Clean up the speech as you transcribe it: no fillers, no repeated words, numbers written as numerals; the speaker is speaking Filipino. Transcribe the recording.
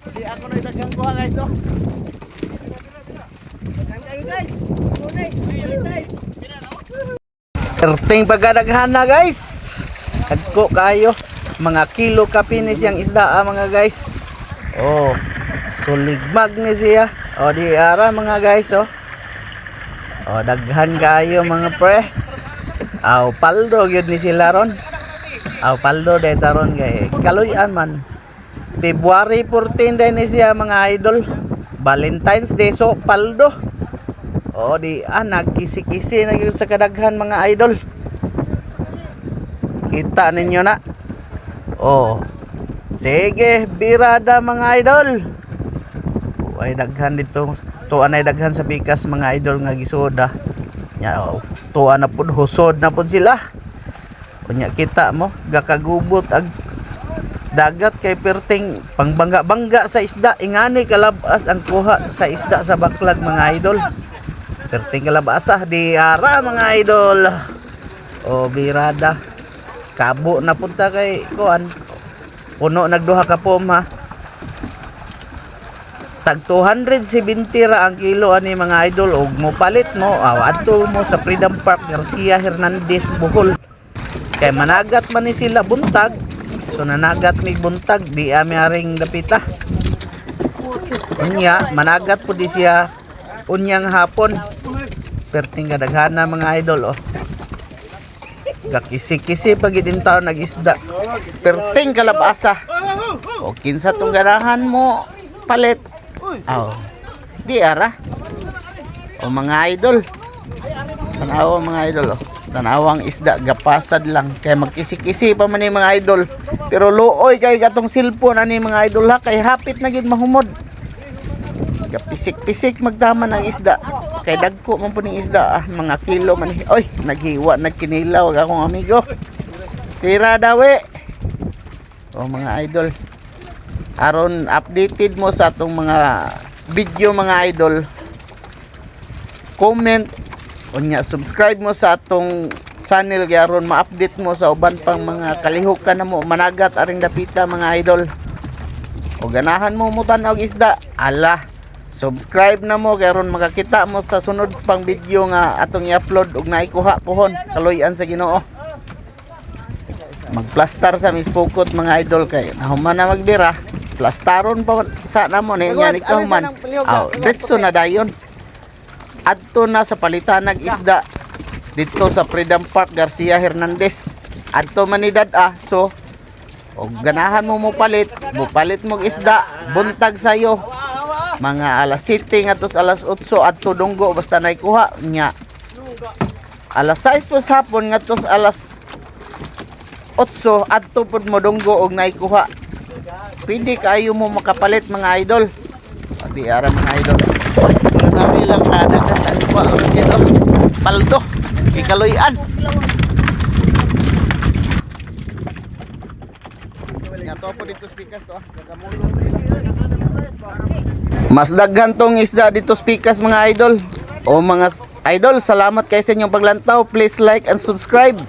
Di ako na itagang kuha guys oh. Dagang kayo guys. Guys. Perting pagkadaghan na guys. Kadko kayo. Mga kilo kapinis yang isda mga guys. Oh, suligmag ni siya. Oh, di ara mga guys oh. Oh, daghan kayo mga pre. Aw paldo gyud ni sila ron. Aw paldo deta ron kay kaluyan man. February 14 din ni siya mga idol. Valentine's Day so paldo. Oh, di nagkisi-kisi na gyud sa kadaghan mga idol. Kita ninyo na. Oh. Sige, birada mga idol. Ay daghan dito. Tuan ay daghan sa pikas mga idol nga gisoda. Nya tuan na pud husod na pud sila. Unya kita mo gakagubot ag dagat kay perting pangbangga-bangga sa isda. Ingani kalabas ang kuha sa isda sa baklag mga idol. Perting kalabasa di ara mga idol. Oh, birada. Kabo na punta kay kuan. Puno nagduha ka pom ha. Tag 270 ra ang kilo ani mga idol og mopalit mo adto mo sa Freedom Park Garcia Hernandez Bohol. Kay managat man ni sila buntag. So nanagat mig buntag di ami aring dapita. Unya managat pud di siya unyang hapon. Perting kadaghana mga idol oh. Gakisi-kisi pagid din taon nag-isda. Perting kalabasa. O kinsa tong ganahan mo palit. Aw. Di ara. O mga idol. Tanawa mga idol oh. Tanawang isda gapasad lang kay magkisi-kisi pa man ni mga idol. Pero luoy kay gatong cellphone ani mga idol ha kay hapit na gid mahumod. Gapisik-pisik magdama ng isda. Kay dagko man po ning isda mga kilo man. Oy, naghiwa nagkinilaw akong amigo. Tira dawe. O mga idol. Aron updated mo sa atong mga video mga idol. Comment unya subscribe mo sa atong channel kay aron ma-update mo sa uban pang mga kalihukan na mo managat aring dapita mga idol. O ganahan mo mutan og isda. Ala. Subscribe na mo karon makakita mo sa sunod pang video nga atong i-upload ug naikuha pohon kaloyan sa Ginoo. Magplastar sa mispukot mga idol kay nahuman na magbira. Plastaron pa sa namo ni nya ni kahuman. Aw, detso na dayon. Adto na sa palitan nag isda dito sa Freedom Park Garcia Hernandez. Adto man ni dad so og ganahan mo palit mo isda buntag sayo. Mga alas 7 ngatos alas 8 adto dunggo basta naikuha nya. Alas 6 po sa hapon ngatos alas 8 adto pud mo dunggo og naikuha. Pwede kayo mo makapalit mga idol. Di ara mga idol. Nami lang dagat ang kuha dito. Paldo ikaloyan. Nya to po dito speakers to. Mas daghan tong isda dito speakers mga idol. O mga idol, salamat kayo sa inyong paglantaw. Please like and subscribe.